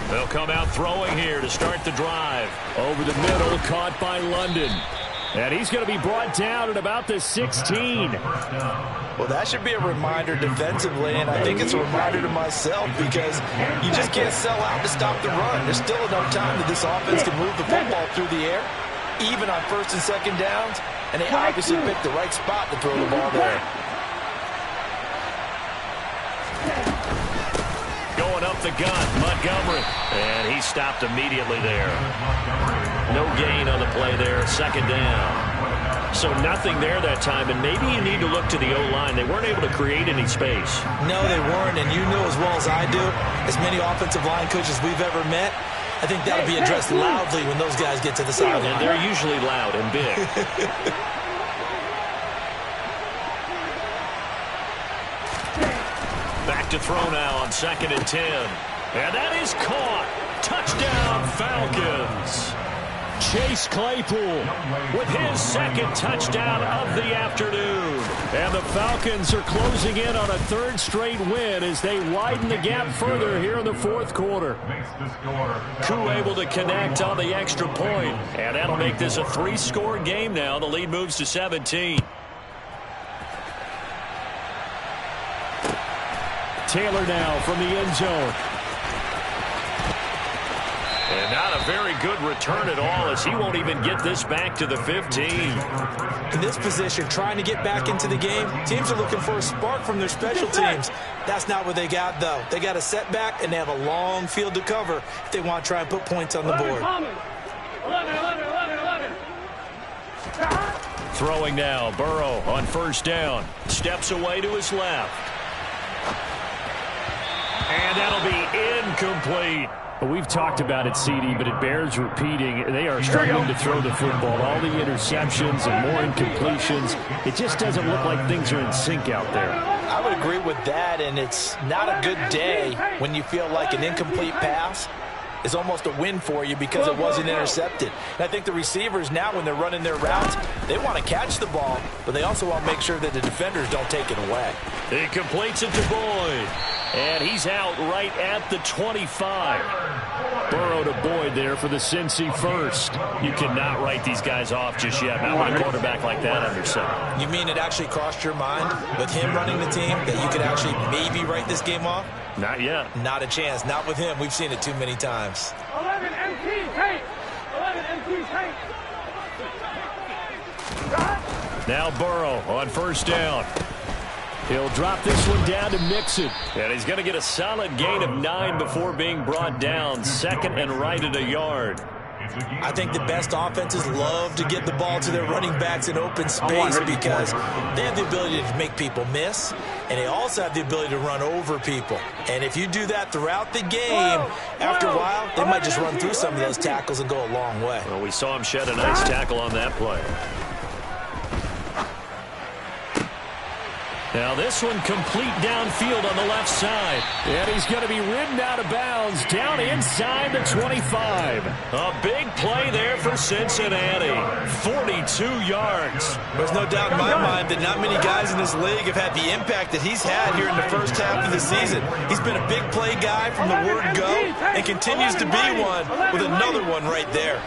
They'll come out throwing here to start the drive. Over the middle, caught by London. And he's going to be brought down at about the 16. Well, that should be a reminder defensively, and I think it's a reminder to myself because you just can't sell out to stop the run. There's still enough time that this offense can move the football through the air, even on 1st and 2nd downs, and they obviously picked the right spot to throw the ball there. Going up the gun, Montgomery. And he stopped immediately there. No gain on the play there, 2nd down. So nothing there that time, and maybe you need to look to the O-line. They weren't able to create any space. No, they weren't, and you know as well as I do, as many offensive line coaches we've ever met, I think that'll be addressed loudly when those guys get to the sideline. And they're usually loud and big. Back to throw now on 2nd and 10. And that is caught. Touchdown, Falcons. Chase Claypool with his 2nd touchdown of the afternoon. And the Falcons are closing in on a 3rd straight win as they widen the gap further here in the 4th quarter. Koo able to connect on the extra point. And that'll make this a 3-score game now. The lead moves to 17. Taylor now from the end zone. And not a very good return at all, as he won't even get this back to the 15. In this position, trying to get back into the game, teams are looking for a spark from their special teams. That's not what they got, though. They got a setback, and they have a long field to cover if they want to try and put points on the board. 11, 11, 11, 11. Throwing now, Burrow on 1st down. Steps away to his left. And that'll be incomplete. Well, we've talked about it, CD, but it bears repeating. They are struggling to throw the football. All the interceptions and more incompletions. It just doesn't look like things are in sync out there. I would agree with that, and it's not a good day when you feel like an incomplete pass is almost a win for you because it wasn't intercepted. And I think the receivers now, when they're running their routes, they want to catch the ball, but they also want to make sure that the defenders don't take it away. He completes it to Boyd. And he's out right at the 25. Burrow to Boyd there for the Cincy first. You cannot write these guys off just yet. Not with a quarterback like that under center. You mean it actually crossed your mind with him running the team that you could actually maybe write this game off? Not yet. Not a chance. Not with him. We've seen it too many times. 11 MT tape. 11 MT tape. Now Burrow on first down. He'll drop this one down to Mixon. And he's going to get a solid gain of 9 before being brought down. Second and right at a yard. I think the best offenses love to get the ball to their running backs in open space because they have the ability to make people miss, and they also have the ability to run over people. And if you do that throughout the game, after a while, they might just run through some of those tackles and go a long way. Well, we saw him shed a nice tackle on that play. Now this one complete downfield on the left side. And he's going to be ridden out of bounds down inside the 25. A big play there for Cincinnati. 42 yards. There's no doubt in my mind that not many guys in this league have had the impact that he's had here in the first half of the season. He's been a big play guy from the word go and continues to be one with another one right there.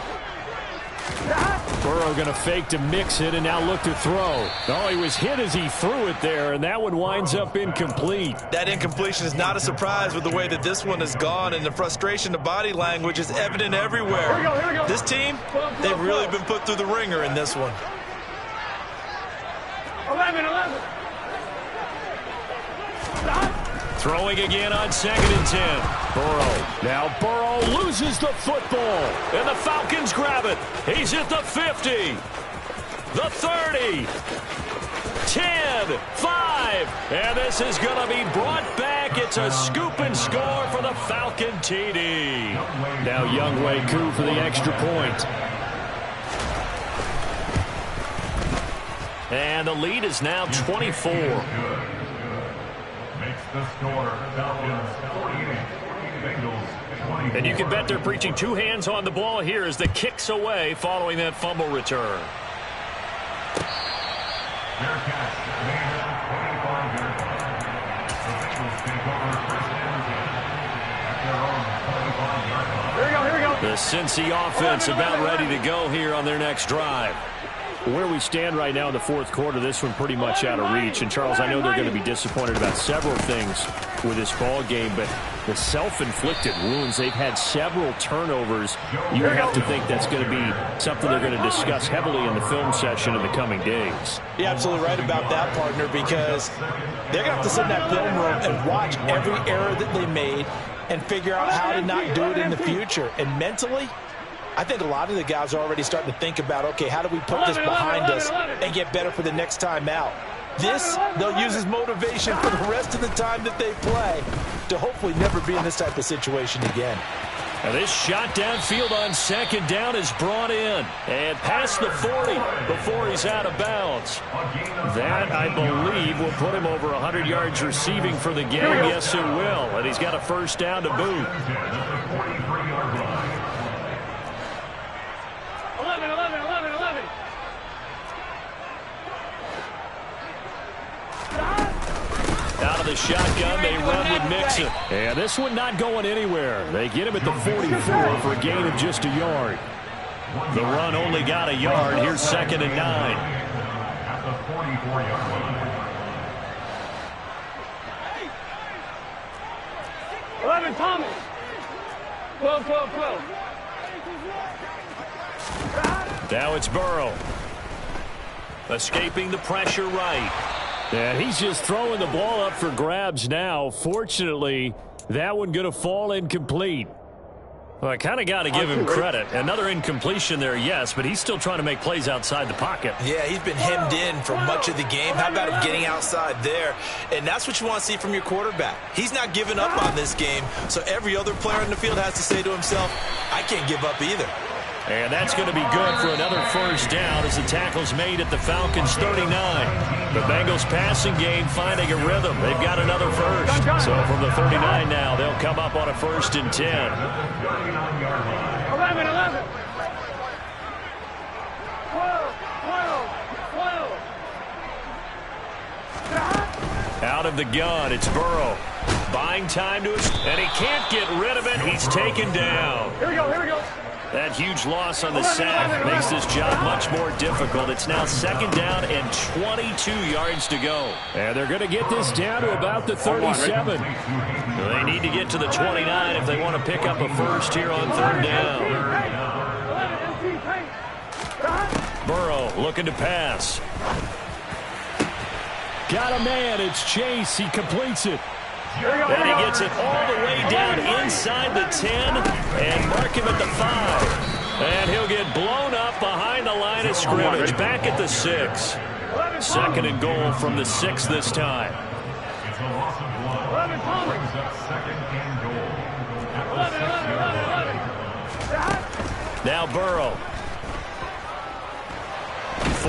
Burrow going to fake to Mixon and now look to throw. Oh, he was hit as he threw it there, and that one winds up incomplete. That incompletion is not a surprise with the way that this one has gone, and the frustration of body language is evident everywhere. Here we go. This team, they've really been put through the ringer in this one. 11. Throwing again on 2nd and 10. Burrow. Now Burrow loses the football. And the Falcons grab it. He's at the 50. The 30. 10. 5. And this is going to be brought back. It's a scoop and score for the Falcon TD. Now Younghoe Koo for the extra point. And the lead is now 24. The score, Falcons 48, Bengals 24. And you can bet they're preaching two hands on the ball here as the kick's away following that fumble return. Bearcats may have 25-yard line. The Bengals take over first and 10 at their own 25-yard line. Here we go. The Cincy offense about ready to go here on their next drive. Where we stand right now in the fourth quarter, this one pretty much out of reach. And, Charles, I know they're going to be disappointed about several things with this ball game, but the self-inflicted wounds, they've had several turnovers. You have to think that's going to be something they're going to discuss heavily in the film session in the coming days. You're absolutely right about that, partner, because they're going to have to sit in that film room and watch every error that they made and figure out how to not do it in the future. And mentally, I think a lot of the guys are already starting to think about, okay, how do we put this behind us and get better for the next time out? This, they'll use as motivation for the rest of the time that they play to hopefully never be in this type of situation again. Now this shot downfield on 2nd down is brought in and past the 40 before he's out of bounds. That, I believe, will put him over 100 yards receiving for the game. Yes, it will. And he's got a first down to boot. 11. Out of the shotgun, they run with Mixon. And this one not going anywhere. They get him at the 44 for a gain of just a yard. The run only got a yard. Here's 2nd and 9. At the 44-yard line. 11, Thomas. 12. Now it's Burrow. Escaping the pressure right. And he's just throwing the ball up for grabs now. Fortunately, that one going to fall incomplete. Well, I kind of got to give him credit. Another incompletion there, yes, but he's still trying to make plays outside the pocket. Yeah, he's been hemmed in for much of the game. How about him getting outside there? And that's what you want to see from your quarterback. He's not giving up on this game, so every other player in the field has to say to himself, I can't give up either. And that's going to be good for another first down as the tackle's made at the Falcons' 39. The Bengals passing game finding a rhythm. They've got another first. So from the 39 now, they'll come up on a 1st and 10. 11. 12. Out of the gun, it's Burrow. Buying time to us, and he can't get rid of it. He's taken down. Here we go. That huge loss on the sack makes this job much more difficult. It's now 2nd down and 22 yards to go. And they're going to get this down to about the 37. So they need to get to the 29 if they want to pick up a first here on 3rd down. Burrow looking to pass. Got a man. It's Chase. He completes it. And he gets it all the way down inside the 10 and mark him at the 5. And he'll get blown up behind the line of scrimmage, back at the 6. 2nd and goal from the 6 this time. It's a loss of 1. Brings up 2nd and goal at the 6-yard line. Now Burrow.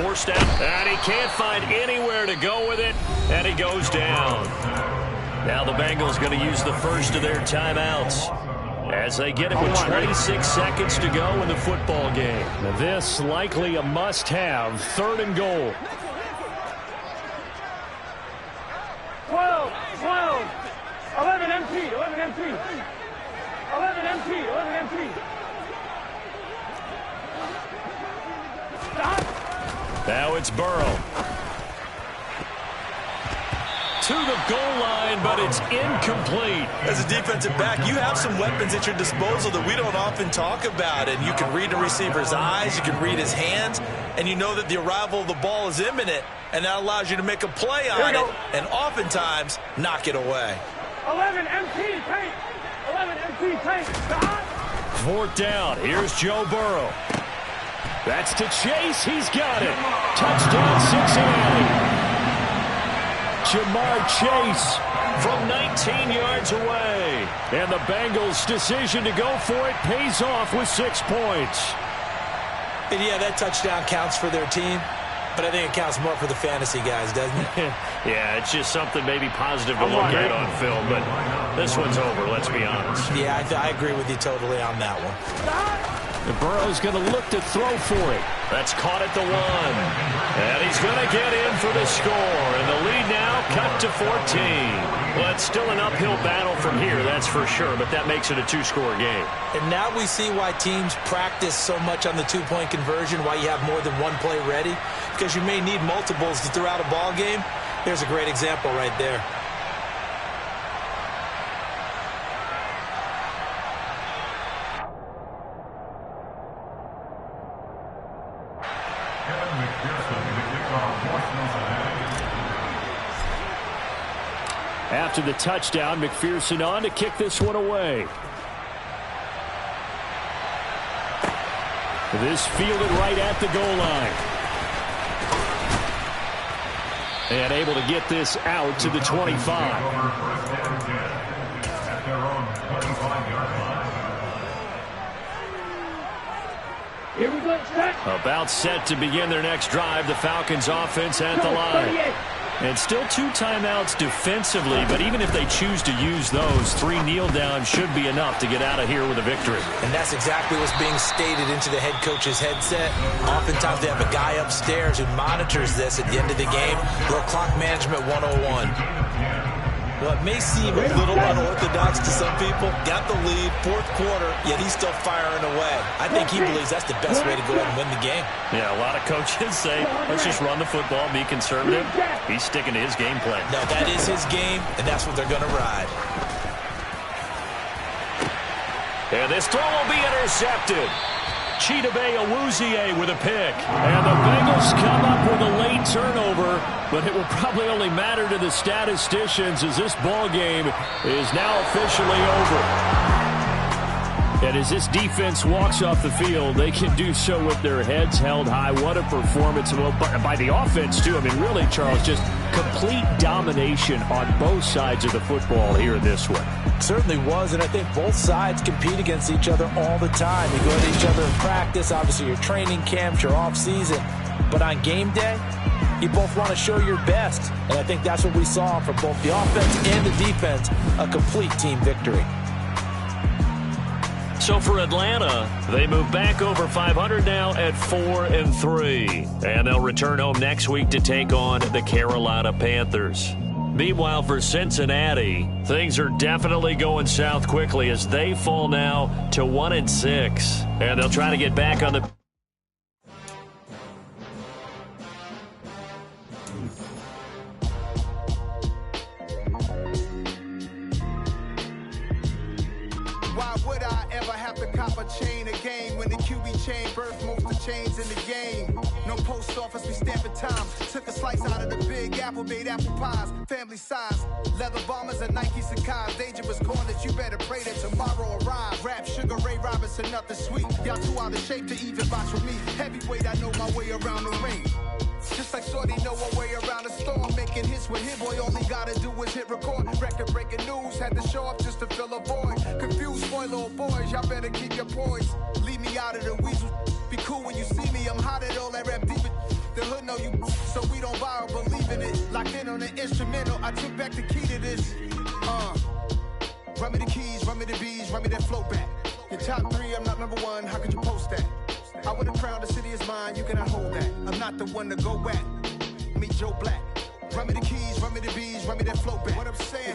Forced out, and he can't find anywhere to go with it, and he goes down. Now the Bengals going to use the first of their timeouts as they get it with 26 seconds to go in the football game. Now this likely a must-have. 3rd and goal. 12. 11 empty. 11 empty. Stop. Now it's Burrow. To the goal line, but it's incomplete. As a defensive back, you have some weapons at your disposal that we don't often talk about. And you can read the receiver's eyes, you can read his hands, and you know that the arrival of the ball is imminent, and that allows you to make a play on it, and oftentimes knock it away. 11 empty. Paint. 11 empty. Paint. Stop. 4th down. Here's Joe Burrow. That's to Chase. He's got it. Touchdown, Cincinnati. Jamar Chase from 19 yards away. And the Bengals' decision to go for it pays off with 6 points. And yeah, that touchdown counts for their team, but I think it counts more for the fantasy guys, doesn't it? Yeah, it's just something maybe positive to look at on film, but this one's over, let's be honest. Yeah, I agree with you totally on that one. And Burrow's going to look to throw for it. That's caught at the 1. And he's going to get in for the score. And the lead now cut to 14. Well, it's still an uphill battle from here, that's for sure, but that makes it a 2-score game. And now we see why teams practice so much on the 2-point conversion, why you have more than one play ready, because you may need multiples to throw out a ball game. There's a great example right there. After the touchdown, McPherson on to kick this one away. This fielded right at the goal line. And able to get this out to the 25. Here we go. Set. About set to begin their next drive. The Falcons offense at the line. And still 2 timeouts defensively, but even if they choose to use those, 3 kneel downs should be enough to get out of here with a victory. And that's exactly what's being stated into the head coach's headset. Oftentimes they have a guy upstairs who monitors this at the end of the game. Little clock management 101. Well, it may seem a little unorthodox to some people. Got the lead, 4th quarter, yet he's still firing away. I think he believes that's the best way to go ahead and win the game. Yeah, a lot of coaches say, let's just run the football, be conservative. He's sticking to his game plan. No, that is his game, and that's what they're going to ride. And this throw will be intercepted. Chidobe Awuzie with a pick. And the Bengals come up with a late turnover, but it will probably only matter to the statisticians as this ball game is now officially over. And as this defense walks off the field, they can do so with their heads held high. What a performance by the offense, too. I mean, really, Charles, just complete domination on both sides of the football here in this one. Certainly was, and I think both sides compete against each other all the time. You go at each other in practice, obviously your training camps, your off-season. But on game day, you both want to show your best. And I think that's what we saw from both the offense and the defense, a complete team victory. So for Atlanta, they move back over 500 now at 4-3. And they'll return home next week to take on the Carolina Panthers. Meanwhile, for Cincinnati, things are definitely going south quickly as they fall now to 1-6. And they'll try to get back on the... Why would I ever have to cop a chain again when the QB chain birthed most of chains in the game? No post office, we stamping time. Took a slice out of the big apple, made apple pies, family size. Leather bombers and Nike Sacai's. Dangerous corners, you better pray that tomorrow arrive. Rap, Sugar Ray Robinson, nothing sweet. Y'all too out of shape to even box with me. Heavyweight, I know my way around the ring. Just like Shorty know a way around the storm. Making hits with hit boy, all he gotta do is hit record. Record breaking news, had to show up just to fill a void. Confused boy, little boys, y'all better keep your poise. Leave me out of the weasel. Be cool when you see me, I'm hot at all that rap deep. The hood know you, so we don't borrow, believe in it. Locked in on the instrumental, I took back the key to this. Run me the keys, run me the bees, run me that flow back. Your top 3, I'm not number 1, how could you post that? I would have crowned the city is mine, you cannot hold that. I'm not the one to go back. Meet Joe Black. Run me the keys, run me the bees, run me that flow back. What I'm saying.